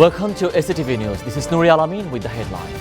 Welcome to SATV News. This is Nouri Alamin with the headlines.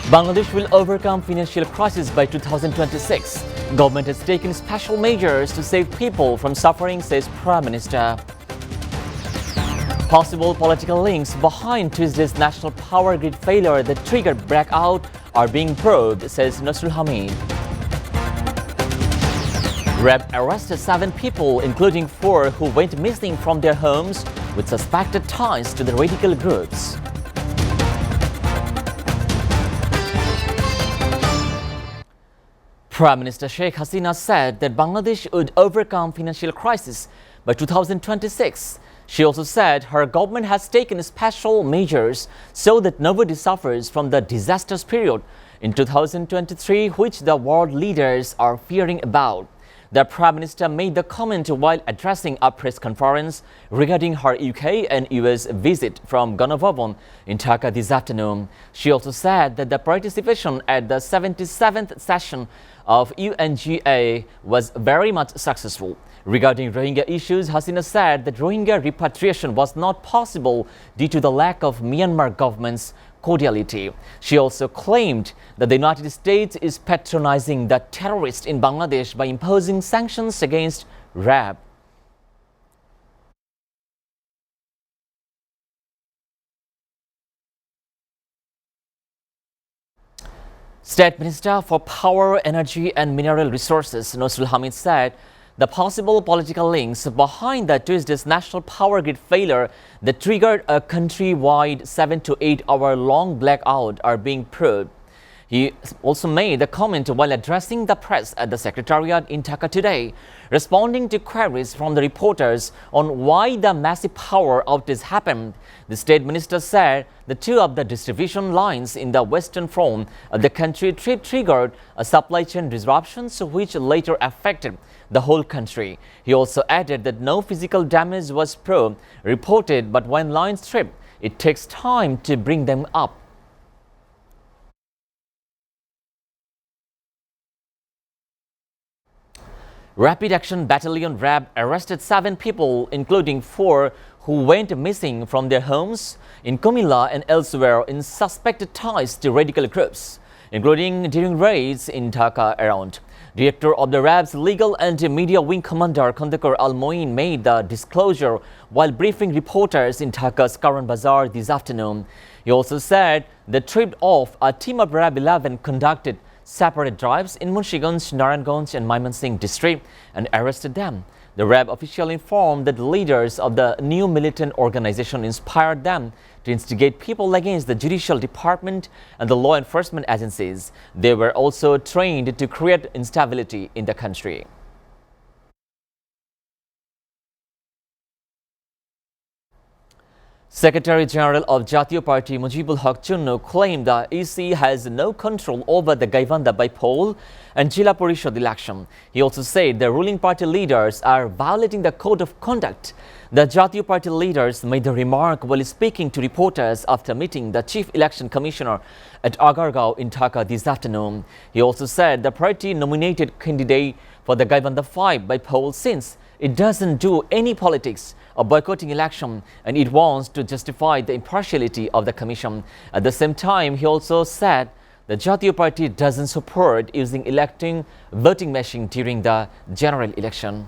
Bangladesh will overcome financial crisis by 2026. Government has taken special measures to save people from suffering, says Prime Minister. Possible political links behind Tuesday's national power grid failure that triggered blackout are being probed, says Nasrul Hamid. RAB arrested 7 people, including 4 who went missing from their homes with suspected ties to the radical groups. Prime Minister Sheikh Hasina said that Bangladesh would overcome financial crisis by 2026. She also said her government has taken special measures so that nobody suffers from the disastrous period in 2023, which the world leaders are fearing about. The Prime Minister made the comment while addressing a press conference regarding her UK and US visit from Ganabhavan in Dhaka this afternoon. She also said that the participation at the 77th session of UNGA was very much successful. Regarding Rohingya issues, Hasina said that Rohingya repatriation was not possible due to the lack of Myanmar government's cordiality. She also claimed that the United States is patronizing the terrorists in Bangladesh by imposing sanctions against RAB. State Minister for Power, Energy and Mineral Resources, Nasrul Hamid, said the possible political links behind the Tuesday's national power grid failure that triggered a countrywide 7 to 8 hour long blackout are being probed. He also made the comment while addressing the press at the Secretariat in Dhaka today, responding to queries from the reporters on why the massive power outage happened. The State Minister said the 2 of the distribution lines in the western front of the country triggered a supply chain disruptions which later affected the whole country. He also added that no physical damage was reported, but when lines trip, it takes time to bring them up. Rapid Action Battalion RAB arrested 7 people, including 4 who went missing from their homes in Kumila and elsewhere in suspected ties to radical groups, including during raids in Dhaka around. Director of the RAB's Legal and Media Wing Commander Khandakar Al-Moin made the disclosure while briefing reporters in Dhaka's Karan Bazaar this afternoon. He also said they tripped off a team of RAB 11 conducted separate drives in Munshiganj, Naranganj and Mymensingh district and arrested them. The RAB official informed that the leaders of the new militant organization inspired them to instigate people against the judicial department and the law enforcement agencies. They were also trained to create instability in the country. Secretary General of Jatiya Party Mujibul Haq Chunnu claimed the EC has no control over the Gaivanda by-poll and Jila Parishad election. He also said the ruling party leaders are violating the code of conduct. The Jatiya Party leaders made the remark while speaking to reporters after meeting the Chief Election Commissioner at Agargaon in Dhaka this afternoon. He also said the party nominated candidate for the Gaivanda 5 by-poll since it doesn't do any politics of boycotting election and it wants to justify the impartiality of the commission. At the same time, he also said the Jatiya Party doesn't support using electing voting machine during the general election.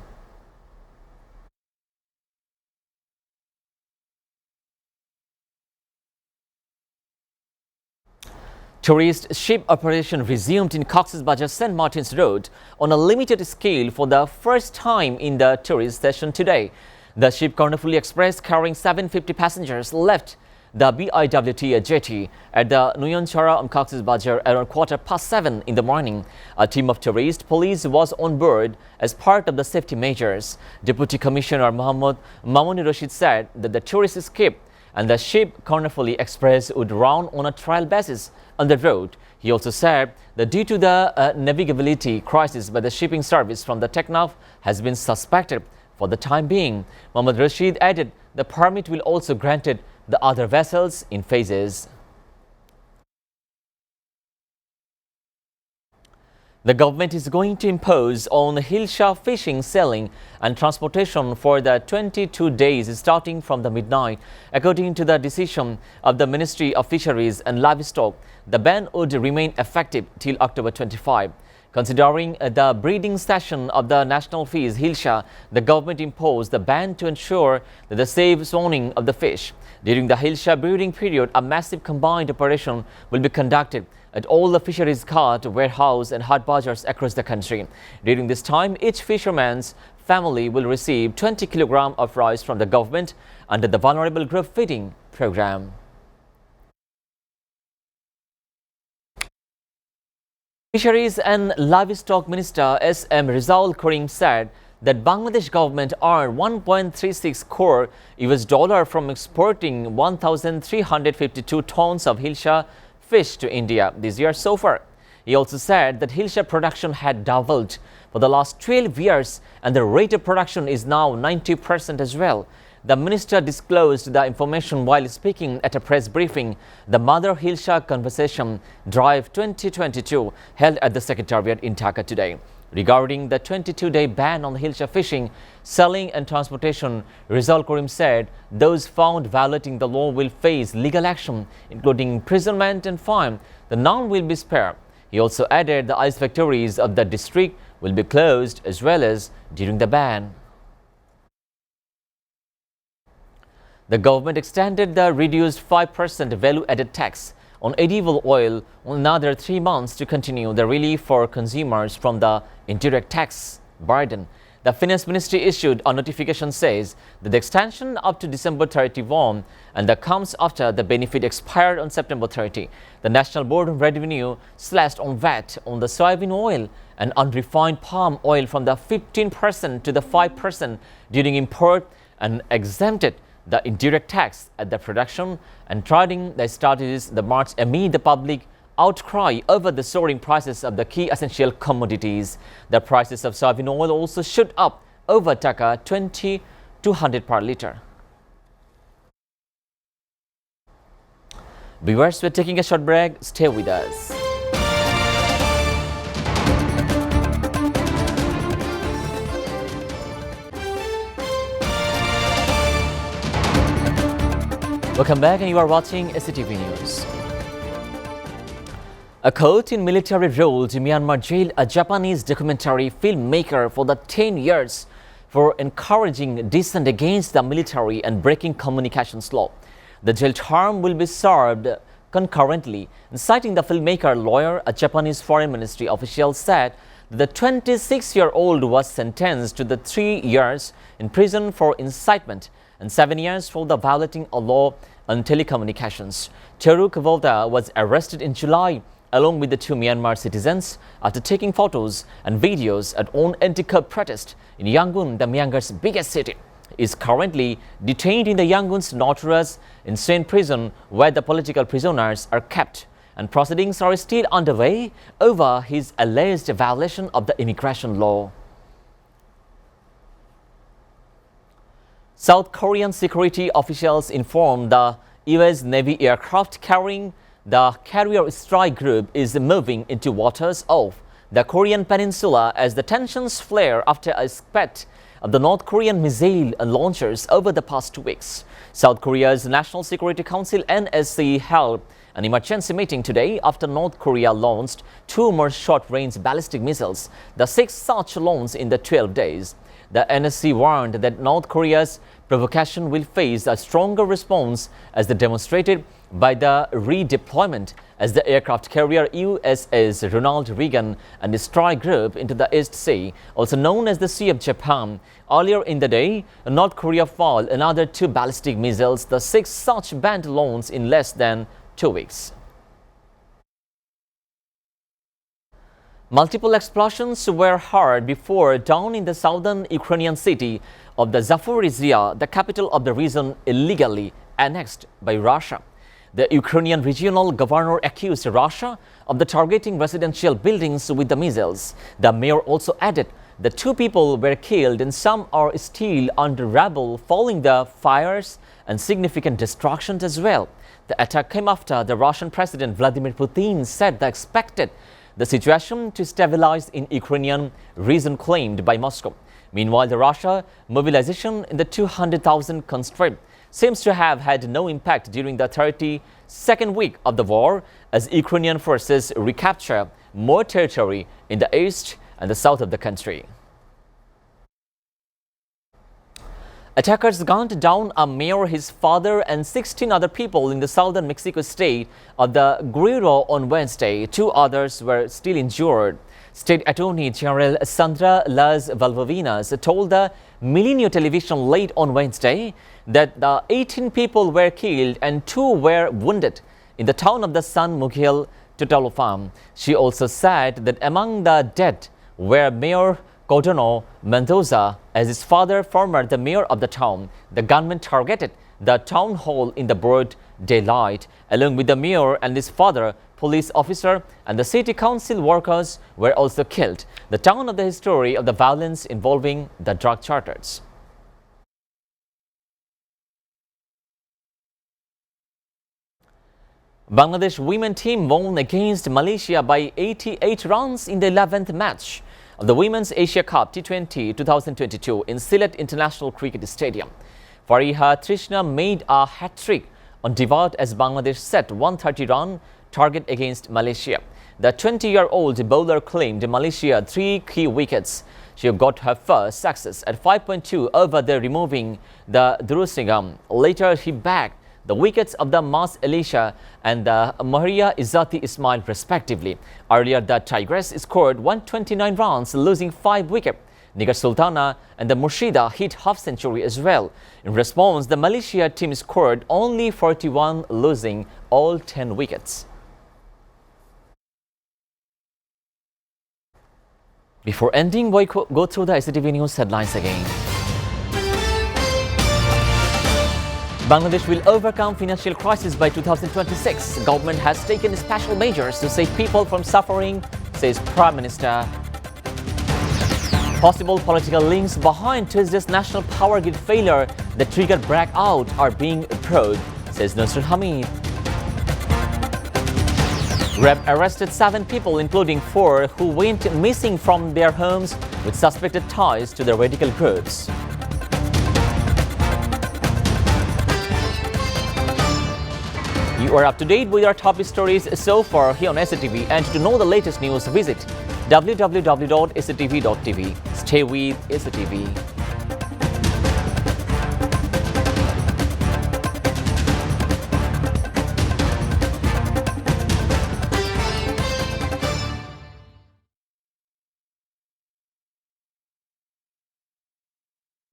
Tourist ship operation resumed in Cox's Bazar St. Martin's Road on a limited scale for the first time in the tourist session today. The ship Carnifuli Express carrying 750 passengers left the BIWT jetty at the Nuyanchara on Cox's Bazar around 7:15 in the morning. A team of tourist police was on board as part of the safety measures. Deputy Commissioner Muhammad Mamuni Rashid said that the tourists escaped and the ship Carnifuli Express would run on a trial basis on the road. He also said that due to the navigability crisis by the shipping service from the Teknaf has been suspected for the time being. Mohammad Rashid added the permit will also granted the other vessels in phases. The government is going to impose on Hilsha fishing, selling and transportation for the 22 days starting from the midnight. According to the decision of the Ministry of Fisheries and Livestock, the ban would remain effective till October 25. Considering the breeding session of the national fish Hilsha, the government imposed the ban to ensure that the safe spawning of the fish. During the Hilsha breeding period, a massive combined operation will be conducted at all the fisheries cart, warehouse and hot bazaars across the country. During this time, each fisherman's family will receive 20 kilograms of rice from the government under the Vulnerable Group Feeding Program. Fisheries and Livestock Minister S.M. Rizal Karim said that Bangladesh government earned $1.36 crore US from exporting 1,352 tons of Hilsha fish to India this year so far. He also said that Hilsha production had doubled for the last 12 years and the rate of production is now 90% as well. The minister disclosed the information while speaking at a press briefing, the Mother Hilsha Conversation Drive 2022 held at the Secretariat in Dhaka today. Regarding the 22-day ban on Hilsha fishing, selling and transportation, Rizal Karim said those found violating the law will face legal action, including imprisonment and fine. The none will be spared. He also added the ice factories of the district will be closed as well as during the ban. The government extended the reduced 5% value-added tax on edible oil on another 3 months to continue the relief for consumers from the indirect tax burden. The Finance Ministry issued a notification says that the extension up to December 31 and that comes after the benefit expired on September 30. The National Board of Revenue slashed on VAT on the soybean oil and unrefined palm oil from the 15% to the 5% during import and exempted the indirect tax at the production and trading that started the March amid the public outcry over the soaring prices of the key essential commodities. The prices of soybean oil also shot up over Dhaka 200 per litre. Viewers, we're taking a short break. Stay with us. Welcome back and you are watching SATV News. A court in military ruled Myanmar jailed a Japanese documentary filmmaker for the 10 years for encouraging dissent against the military and breaking communications law. The jail term will be served concurrently. Citing the filmmaker lawyer, a Japanese foreign ministry official said the 26-year-old was sentenced to the 3 years in prison for incitement and 7 years for the violating a law on telecommunications. Teru Kavolta was arrested in July along with the 2 Myanmar citizens after taking photos and videos at an anti-coup protest in Yangon, the Myanmar's biggest city. He is currently detained in the Yangon's notorious insane prison where the political prisoners are kept, and proceedings are still underway over his alleged violation of the immigration law. South Korean security officials informed the U.S. Navy aircraft carrying the carrier strike group is moving into waters off the Korean peninsula as the tensions flare after a spat of the North Korean missile launchers over the past 2 weeks. South Korea's National Security Council NSC held an emergency meeting today after North Korea launched 2 more short-range ballistic missiles, the 6th such launch in the 12 days. The NSC warned that North Korea's provocation will face a stronger response as demonstrated by the redeployment as the aircraft carrier USS Ronald Reagan and the strike group into the East Sea, also known as the Sea of Japan. Earlier in the day, North Korea fired another 2 ballistic missiles, the 6th such banned launch in less than 2 weeks. Multiple explosions were heard before dawn in the southern Ukrainian city of the Zaporizhzhia, the capital of the region illegally annexed by Russia. The Ukrainian regional governor accused Russia of the targeting residential buildings with the missiles. The mayor also added that 2 people were killed and some are still under rubble following the fires and significant destruction as well. The attack came after the Russian President Vladimir Putin said the situation to stabilize in Ukrainian region claimed by Moscow. Meanwhile, the Russia mobilization in the 200,000 constraint seems to have had no impact during the 32nd week of the war, as Ukrainian forces recapture more territory in the east and the south of the country. Attackers gunned down a mayor, his father, and 16 other people in the southern Mexico state of the Guerrero on Wednesday. 2 others were still injured. State Attorney General Sandra Las Valvovinas told the Milenio television late on Wednesday that the 18 people were killed and 2 were wounded in the town of the San Miguel Totalofam. She also said that among the dead were Mayor Cordano Mendoza, as his father, former the mayor of the town. The gunman targeted the town hall in the broad daylight. Along with the mayor and his father, police officer and the city council workers were also killed. The town of the history of the violence involving the drug charters. Bangladesh women team won against Malaysia by 88 runs in the 11th match of the Women's Asia Cup T20 2022 in Sylhet International Cricket Stadium. Fariha Trishna made a hat-trick on debut as Bangladesh set 130-run target against Malaysia. The 20-year-old bowler claimed Malaysia 3 key wickets. She got her first success at 5.2 over the removing the Durusingam. Later, he bagged the wickets of the Mas Elisha and the Maria Izzati Ismail respectively. Earlier, the Tigress scored 129 runs, losing 5 wickets. Nigar Sultana and the Murshida hit half-century as well. In response, the Malaysia team scored only 41, losing all 10 wickets. Before ending, we go through the SATV News headlines again. Bangladesh will overcome financial crisis by 2026. Government has taken special measures to save people from suffering, says Prime Minister. Possible political links behind Tuesday's national power grid failure that triggered blackout are being probed, says Nusrat Hamid. RAB arrested 7 people, including 4 who went missing from their homes with suspected ties to the radical groups. You are up to date with our top stories so far here on SATV, and to know the latest news, visit www.satv.tv. Stay with SATV.